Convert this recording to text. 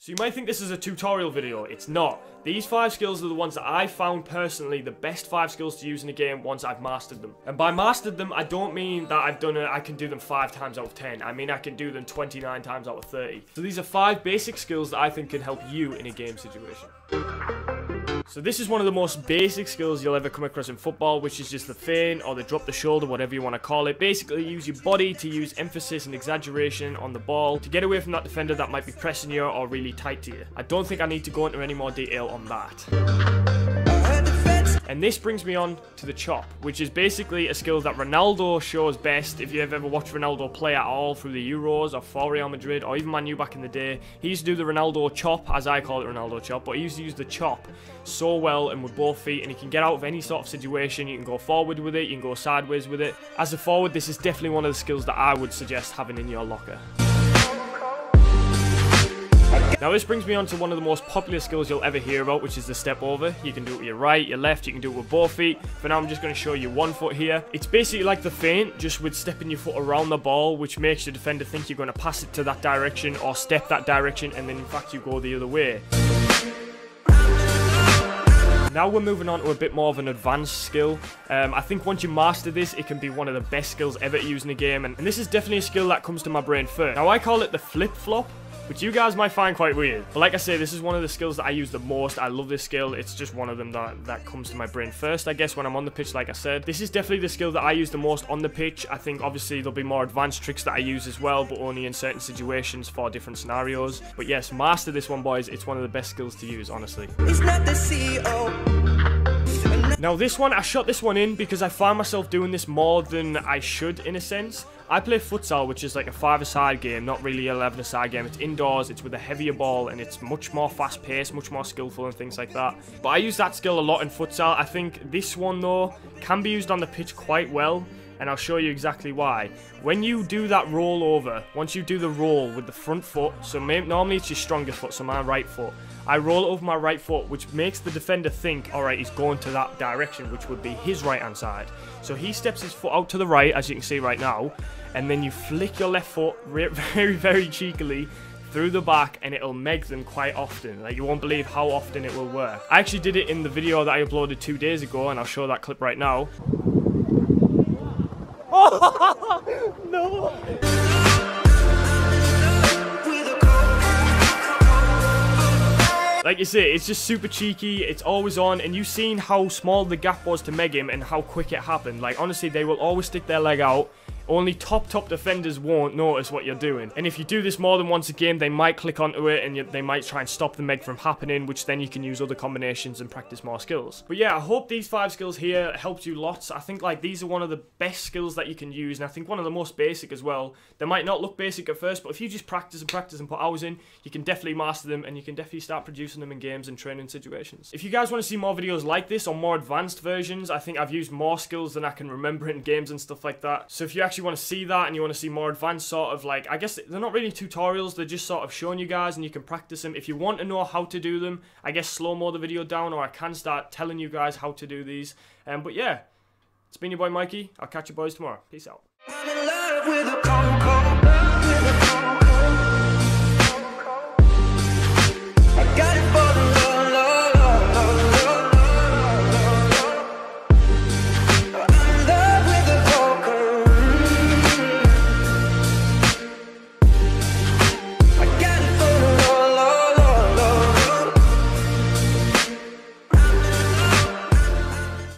So you might think this is a tutorial video. It's not. These 5 skills are the ones that I found personally the best 5 skills to use in a game once I've mastered them. And by mastered them, I don't mean that I can do them 5 times out of 10. I mean I can do them 29 times out of 30. So these are 5 basic skills that I think can help you in a game situation. So this is one of the most basic skills you'll ever come across in football, which is just the feint or the drop the shoulder, whatever you want to call it. Basically, use your body to use emphasis and exaggeration on the ball to get away from that defender that might be pressing you or really tight to you. I don't think I need to go into any more detail on that. And this brings me on to the chop, which is basically a skill that Ronaldo shows best. If you've ever watched Ronaldo play at all through the Euros or for Real Madrid or even Man U back in the day, he used to do the Ronaldo chop, as I call it Ronaldo chop, but he used to use the chop so well and with both feet, and he can get out of any sort of situation. You can go forward with it, you can go sideways with it. As a forward, this is definitely one of the skills that I would suggest having in your locker. Now this brings me on to one of the most popular skills you'll ever hear about, which is the step over. You can do it with your right, your left, you can do it with both feet. For now I'm just going to show you one foot here. It's basically like the feint, just with stepping your foot around the ball, which makes the defender think you're going to pass it to that direction or step that direction, and then in fact you go the other way. Now we're moving on to a bit more of an advanced skill. I think once you master this, it can be one of the best skills ever to use in a game, and this is definitely a skill that comes to my brain first. Now I call it the flip-flop, which you guys might find quite weird. But like I say, this is one of the skills that I use the most. I love this skill. It's just one of them that comes to my brain first, I guess, when I'm on the pitch, like I said. This is definitely the skill that I use the most on the pitch. I think, obviously, there'll be more advanced tricks that I use as well, but only in certain situations for different scenarios. But yes, master this one, boys. It's one of the best skills to use, honestly. It's not the CEO. Now this one, I shot this one in because I find myself doing this more than I should, in a sense. I play futsal, which is like a 5-a-side game, not really an 11-a-side game. It's indoors, it's with a heavier ball, and it's much more fast-paced, much more skillful and things like that. But I use that skill a lot in futsal. I think this one, though, can be used on the pitch quite well, and I'll show you exactly why. When you do that roll over, once you do the roll with the front foot, so normally it's your strongest foot, so my right foot, I roll over my right foot, which makes the defender think, alright, he's going to that direction, which would be his right-hand side. So he steps his foot out to the right, as you can see right now, and then you flick your left foot very, very cheekily through the back, and it'll meg them quite often. Like, you won't believe how often it will work. I actually did it in the video that I uploaded 2 days ago, and I'll show that clip right now. Oh, no! Like you say, it's just super cheeky, it's always on, and you've seen how small the gap was to meg him and how quick it happened. Like, honestly, they will always stick their leg out. Only top defenders won't notice what you're doing. And if you do this more than once a game, they might click onto it and they might try and stop the meg from happening, which then you can use other combinations and practice more skills. But yeah, I hope these 5 skills here helped you lots. I think like these are one of the best skills that you can use, and I think one of the most basic as well. They might not look basic at first, but if you just practice and put hours in, you can definitely master them, and you can definitely start producing them in games and training situations. If you guys want to see more videos like this or more advanced versions, I think I've used more skills than I can remember in games and stuff like that. So if you actually want to see that and you want to see more advanced sort of, like, I guess they're not really tutorials, they're just sort of showing you guys and you can practice them. If you want to know how to do them, I guess slow-mo the video down, or I can start telling you guys how to do these. But yeah, it's been your boy Mikey. I'll catch you boys tomorrow. Peace out.